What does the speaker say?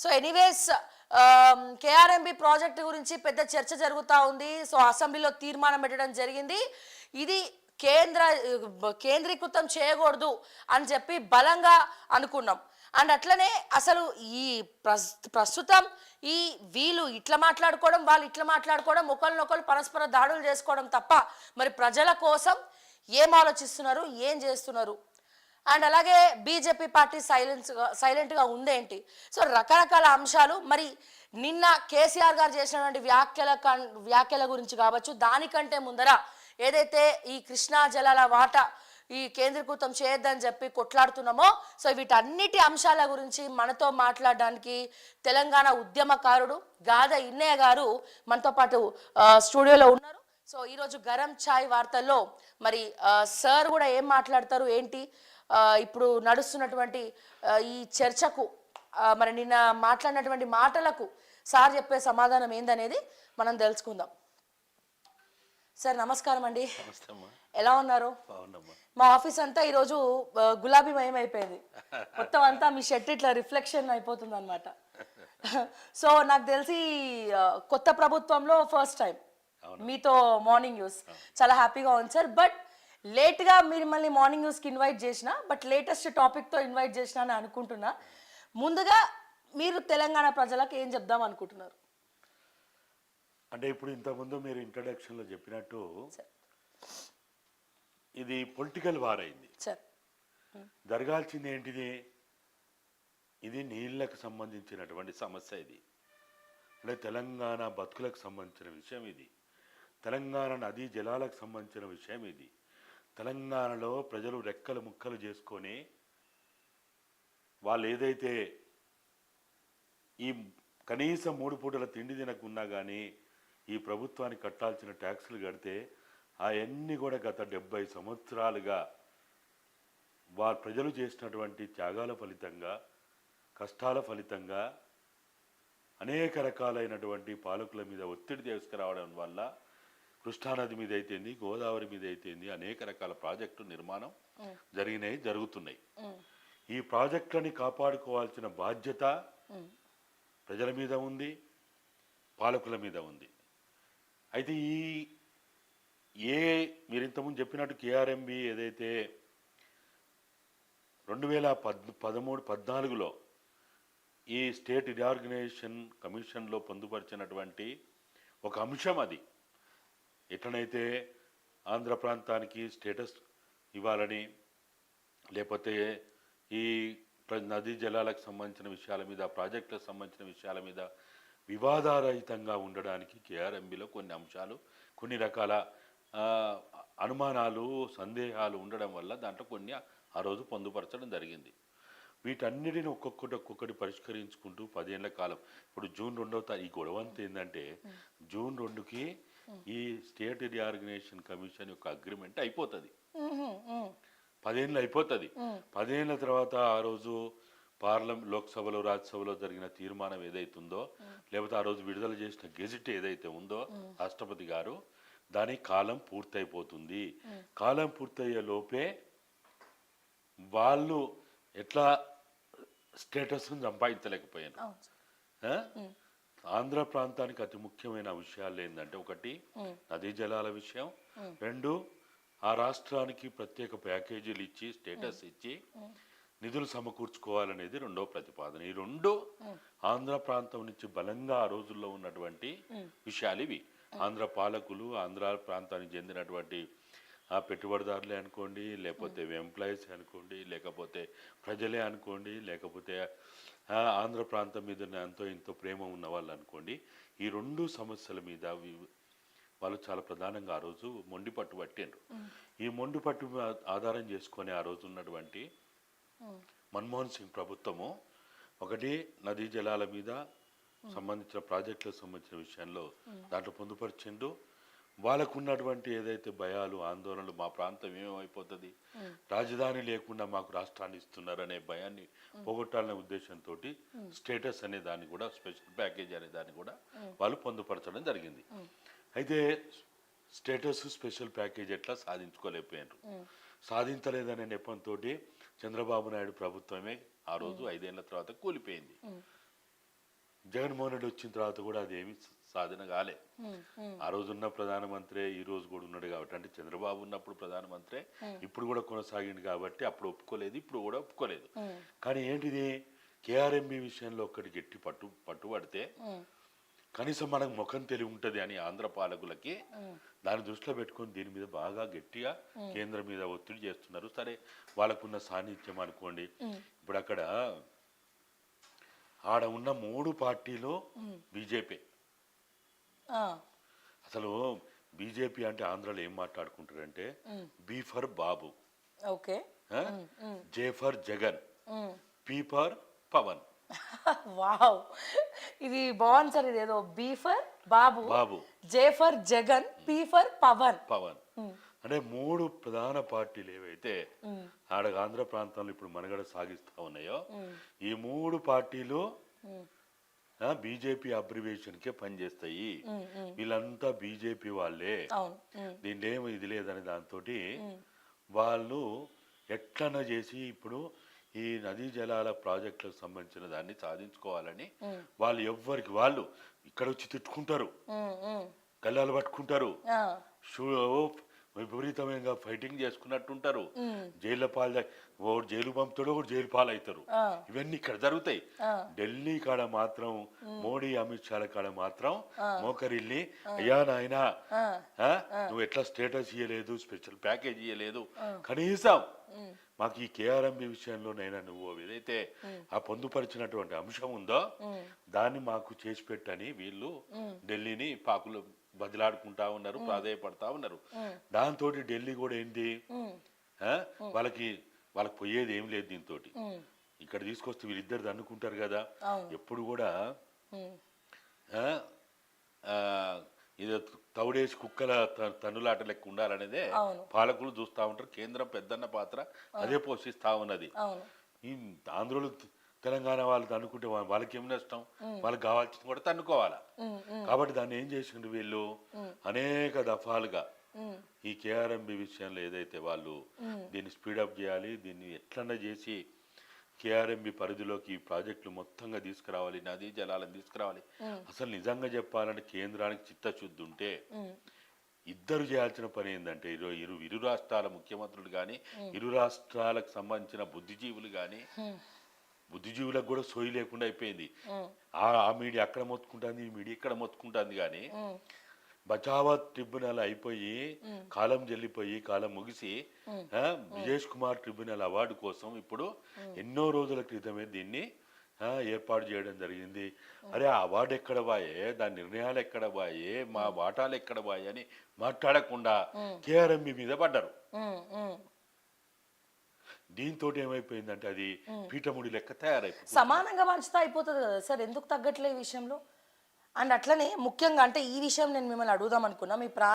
So anyways KRMB project గురించి పెద్ద చర్చ జరుగుతూ ఉంది. సో అసెంబ్లీలో తీర్మానం పెట్టడం జరిగింది. ఇది కేంద్రీకృతం చేయకూడదు అని చెప్పి బలంగా అనుకున్నాం. అండ్ అట్లనే అసలు ఈ ప్రస్తుతం ఈ వీళ్ళు ఇట్లా మాట్లాడుకోవడం, వాళ్ళు ఇట్లా మాట్లాడుకోవడం, ఒకరినొకరు పరస్పర దాడులు చేసుకోవడం తప్ప మరి ప్రజల కోసం ఏం ఆలోచిస్తున్నారు, ఏం చేస్తున్నారు? అండ్ అలాగే బీజేపీ పార్టీ సైలెంట్గా ఉందేంటి? సో రకరకాల అంశాలు. మరి నిన్న కేసీఆర్ గారు చేసినటువంటి వ్యాఖ్యల గురించి కావచ్చు, దానికంటే ముందర ఏదైతే ఈ కృష్ణా జలాల వాటా ఈ కేంద్రీకృతం చేయొద్దని చెప్పి కొట్లాడుతున్నామో, సో వీటన్నిటి అంశాల గురించి మనతో మాట్లాడడానికి తెలంగాణ ఉద్యమకారుడు గాద ఇన్నయ్య గారు మనతో పాటు స్టూడియోలో ఉన్నారు. సో ఈరోజు గరం ఛాయ్ వార్తల్లో మరి సార్ కూడా ఏం మాట్లాడతారు ఏంటి, ఇప్పుడు నడుస్తున్నటువంటి ఈ చర్చకు మరి నిన్న మాట్లాడినటువంటి మాటలకు సార్ చెప్పే సమాధానం ఏందనేది మనం తెలుసుకుందాం. సార్ నమస్కారం అండి, ఎలా ఉన్నారు? మా ఆఫీస్ అంతా ఈరోజు గులాబీమయం అయిపోయింది, మొత్తం అంతా మీ షర్ట్ ఇట్లా రిఫ్లెక్షన్ అయిపోతుంది అనమాట. సో నాకు తెలిసి కొత్త ప్రభుత్వంలో ఫస్ట్ టైం మీతో మార్నింగ్ న్యూస్, చాలా హ్యాపీగా ఉంది సార్. బట్ లేట్గా మిమ్మల్ని మార్నింగ్ న్యూస్కి ఇన్వైట్ చేసిన, బట్ లేటెస్ట్ టాపిక్తో ఇన్వైట్ చేసిన అని అనుకుంటున్నా. ముందుగా మీరు తెలంగాణ ప్రజలకు ఏం చెప్దాం అనుకుంటున్నారు? అంటే ఇప్పుడు ఇంతకుముందు మీరు ఇంట్రడక్షన్లో చెప్పినట్టు ఇది పొలిటికల్ వార్ అయింది. జరగాల్సింది ఏంటిది? ఇది నీళ్లకు సంబంధించినటువంటి సమస్య. ఇది అంటే తెలంగాణ బతుకులకు సంబంధించిన విషయం. ఇది తెలంగాణ నదీ జలాలకు సంబంధించిన విషయం. ఇది తెలంగాణలో ప్రజలు రెక్కలు ముక్కలు చేసుకొని వాళ్ళు ఏదైతే ఈ కనీసం 3 పూటల తిండి తినకున్నా కానీ ఈ ప్రభుత్వానికి కట్టాల్సిన ట్యాక్సులు కడితే అవన్నీ కూడా గత 70 సంవత్సరాలుగా వారు ప్రజలు చేసినటువంటి త్యాగాల ఫలితంగా, కష్టాల ఫలితంగా, అనేక రకాలైనటువంటి పాలకుల మీద ఒత్తిడి తీసుకురావడం వల్ల కృష్ణానది మీద అయితేంది, గోదావరి మీద అయితేంది, అనేక రకాల ప్రాజెక్టు నిర్మాణం జరుగుతున్నాయి. ఈ ప్రాజెక్టులని కాపాడుకోవాల్సిన బాధ్యత ప్రజల మీద ఉంది, పాలకుల మీద ఉంది. అయితే మీరు ఇంతకుముందు చెప్పినట్టు కేఆర్ఎంబి ఏదైతే 2013-14లో ఈ స్టేట్ రీఆర్గనైజేషన్ కమిషన్లో పొందుపరిచినటువంటి ఒక అంశం. అది ఎట్లనైతే ఆంధ్ర ప్రాంతానికి స్టేటస్ ఇవ్వాలని, లేకపోతే ఈ నదీ జలాలకు సంబంధించిన విషయాల మీద, ప్రాజెక్టులకు సంబంధించిన విషయాల మీద వివాదారహితంగా ఉండడానికి కేఆర్ఎంబిలో కొన్ని అంశాలు, కొన్ని రకాల అనుమానాలు, సందేహాలు ఉండడం వల్ల దాంట్లో కొన్ని ఆ రోజు పొందుపరచడం జరిగింది. వీటన్నిటిని ఒక్కొక్కటి పరిష్కరించుకుంటూ 10 ఏళ్ల కాలం, ఇప్పుడు జూన్ 2వ తారీఖు ఈ గొడవ అంతా ఏంటంటే జూన్ 2కి ఈ స్టేట్ రీఆర్గనైజేషన్ కమిషన్ యొక్క అగ్రిమెంట్ అయిపోతుంది. 10 ఏళ్ళు అయిపోతుంది. 10 ఏళ్ళ తర్వాత ఆ రోజు లోక్సభలో, రాజ్యసభలో జరిగిన తీర్మానం ఏదైతుందో, లేకపోతే ఆ రోజు విడుదల చేసిన గెజిట్ ఏదైతే ఉందో రాష్ట్రపతి గారు, దాని కాలం పూర్తయిపోతుంది. కాలం పూర్తయ్యే లోపే వాళ్ళు ఎట్లా స్టేటస్ సంపాదించలేకపోయాను. ఆంధ్ర ప్రాంతానికి అతి ముఖ్యమైన విషయాలు ఏంటంటే, ఒకటి నదీ జలాల విషయం, 2 ఆ రాష్ట్రానికి ప్రత్యేక ప్యాకేజీలు ఇచ్చి, స్టేటస్ ఇచ్చి నిధులు సమకూర్చుకోవాలనేది 2వ ప్రతిపాదన. ఈ 2 ఆంధ్ర ప్రాంతం నుంచి బలంగా ఆ రోజుల్లో ఉన్నటువంటి విషయాలు ఇవి. ఆంధ్ర పాలకులు, ఆంధ్ర ప్రాంతానికి చెందినటువంటి ఆ పెట్టుబడిదారులే అనుకోండి, లేకపోతే ఎంప్లాయీస్ అనుకోండి, లేకపోతే ప్రజలే అనుకోండి, లేకపోతే ఆంధ్ర ప్రాంతం మీద ఎంతో ఇంతో ప్రేమ ఉన్న వాళ్ళు అనుకోండి, ఈ 2 సమస్యల మీద వాళ్ళు చాలా ప్రధానంగా ఆ రోజు మొండిపట్టు పట్టిండ్రు. ఈ మొండిపట్టు ఆధారం చేసుకొని ఆ రోజు ఉన్నటువంటి మన్మోహన్ సింగ్ ప్రభుత్వము ఒకటి నదీ జలాల మీద సంబంధించిన ప్రాజెక్టులకు సంబంధించిన విషయంలో దాంట్లో పొందుపరిచిండు. వాళ్ళకు ఉన్నటువంటి ఏదైతే భయాలు, ఆందోళనలు, మా ప్రాంతం ఏమైపోతుంది, రాజధాని లేకుండా మాకు రాష్ట్రాన్ని ఇస్తున్నారనే భయాన్ని పోగొట్టాలనే ఉద్దేశంతో స్టేటస్ అనే దాన్ని కూడా, స్పెషల్ ప్యాకేజ్ అనే దాన్ని కూడా వాళ్ళు పొందుపరచడం జరిగింది. అయితే స్టేటస్, స్పెషల్ ప్యాకేజ్ ఎట్లా సాధించుకోలేకపోయారు. సాధించలేదనే నెపంతో చంద్రబాబు నాయుడు ప్రభుత్వమే ఆ రోజు 5 ఏళ్ల తర్వాత కూలిపోయింది. జగన్మోహన్ రెడ్డి వచ్చిన తర్వాత కూడా అదేమి సాధన కాలే. ఆ రోజున్న ప్రధానమంత్రి ఈ రోజు కూడా ఉన్నాడు కాబట్టి, అంటే చంద్రబాబు ఉన్నప్పుడు ప్రధానమంత్రి ఇప్పుడు కూడా కొనసాగింది కాబట్టి అప్పుడు ఒప్పుకోలేదు, ఇప్పుడు కూడా ఒప్పుకోలేదు. కానీ ఏంటిది, కేఆర్ఎంబి విషయంలో ఒక్కటి గట్టి పట్టుబడితే కనీసం మనకు ముఖం తెలివి ఉంటుంది అని ఆంధ్ర పాలకులకి దాన్ని దృష్టిలో పెట్టుకొని దీని మీద బాగా గట్టిగా కేంద్రం మీద ఒత్తిడి చేస్తున్నారు. సరే, వాళ్ళకున్న సాన్నిధ్యం అనుకోండి. ఇప్పుడు అక్కడ ఆడ ఉన్న 3 పార్టీలు బీజేపీ. అసలు బీజేపీ అంటే ఆంధ్రాలో ఏం మాట్లాడుకుంటారంటే B for Babu, okay, J for Jagan, P for Pavan. Wow, ఇది బాగుంది సార్. ఇది ఏదో B for Babu, J for Jagan, P for Pavan. అంటే 3 ప్రధాన పార్టీలు ఏవైతే ఆడ ఆంధ్ర ప్రాంతంలో ఇప్పుడు మనుగడ సాగిస్తా ఉన్నాయో ఈ 3 పార్టీలు బీజేపీ అబ్రివేషన్ కే పనిచేస్తాయి. వీళ్ళంతా బీజేపీ వాళ్ళే, దీంట్లో ఏమి ఇది లేదని దాంతో వాళ్ళు ఎట్లన్నా చేసి ఇప్పుడు ఈ నదీ జలాల ప్రాజెక్టులకు సంబంధించిన దాన్ని సాధించుకోవాలని వాళ్ళు ఎవ్వరికి వాళ్ళు ఇక్కడ వచ్చి తిట్టుకుంటారు, కళ్ళాలు పట్టుకుంటారు, విపరీతమైన ఫైటింగ్ చేసుకున్నట్టుంటారు, జైలు పాలు, ఓడు జైలు పంపుతాడు, ఒకటి జైలు పాలు అవుతారు. ఇవన్నీ ఇక్కడ జరుగుతాయి. ఢిల్లీ కాడ మాత్రం మోడీ అమిత్ షాల కాడ మాత్రం మోకరిల్లి, అయ్యా నాయనా నువ్వు ఎట్లా స్టేటస్ ఇయ్యలేదు, స్పెషల్ ప్యాకేజ్ ఇయ్యలేదు, కనీసం మాకు ఈ కేఆర్ఎంబి విషయంలోనైనా నువ్వు ఏదైతే ఆ పొందుపరిచినటువంటి అంశం ఉందో దాన్ని మాకు చేసి పెట్టని వీళ్ళు ఢిల్లీని పాకులు బదిలాడుకుంటా ఉన్నారు, ప్రాధాయపడతా ఉన్నారు. దాంతో ఢిల్లీ కూడా ఏంటి, వాళ్ళకి పోయేది ఏం లేదు. దీంతో ఇక్కడ తీసుకొస్తే వీళ్ళిద్దరు అనుకుంటారు కదా, ఎప్పుడు కూడా ఇది తౌడేసి కుక్కల తన్నులాట లెక్క ఉండాలనేదే పాలకులు చూస్తా ఉంటారు. కేంద్రం పెద్దన్న పాత్ర అదే పోషిస్తా ఉన్నది. ఈ ఆంధ్రులు తెలంగాణ వాళ్ళు అనుకుంటే వాళ్ళకి ఏం నష్టం, వాళ్ళకి కావాల్సింది కూడా తన్నుకోవాలా. కాబట్టి దాన్ని ఏం చేసిండ్రు వీళ్ళు అనేక దఫాలుగా ఈ కేఆర్ఎంబి విషయంలో ఏదైతే వాళ్ళు దీన్ని స్పీడప్ చేయాలి, దీన్ని ఎట్లన్నా చేసి కేఆర్ఎంబి పరిధిలోకి ఈ ప్రాజెక్టులు మొత్తంగా తీసుకురావాలి, నదీ జలాలను తీసుకురావాలి. అసలు నిజంగా చెప్పాలంటే కేంద్రానికి చిత్తశుద్ధి ఉంటే ఇద్దరు చేయాల్సిన పని ఏంటంటే ఇరు రాష్ట్రాల ముఖ్యమంత్రులు కానీ, ఇరు రాష్ట్రాలకు సంబంధించిన బుద్ధిజీవులు కానీ, బుద్ధిజీవులకు కూడా సోయి లేకుండా అయిపోయింది. ఆ మీడియా అక్కడ మొత్తుకుంటుంది, ఈ మీడియా ఇక్కడ మొత్తుకుంటుంది. కానీ బచావత్ ట్రిబ్యునల్ అయిపోయి కాలం చెల్లిపోయి కాలం ముగిసి విజేష్ కుమార్ ట్రిబ్యునల్ అవార్డు కోసం ఇప్పుడు ఎన్నో రోజుల క్రితమే దీన్ని ఏర్పాటు చేయడం జరిగింది. అరే ఆ అవార్డు ఎక్కడ బాయే, దాని నిర్ణయాలు ఎక్కడ బాయే, మా వాటాలు ఎక్కడ బాయే అని మాట్లాడకుండా కేఆర్ఎంబి మీద పడ్డారు. దీంతో ఏమైపోయిందంటే అది పీఠముడి లెక్క తయారైపోయింది. సమానంగా పంచుతా అయిపోతుంది కదా సార్, ఎందుకు తగ్గట్లే ఈ విషయంలో? అండ్ అట్లనే ముఖ్యంగా అంటే ఈ విషయం నేను మిమ్మల్ని అడుగుదాం అనుకున్నా, మీ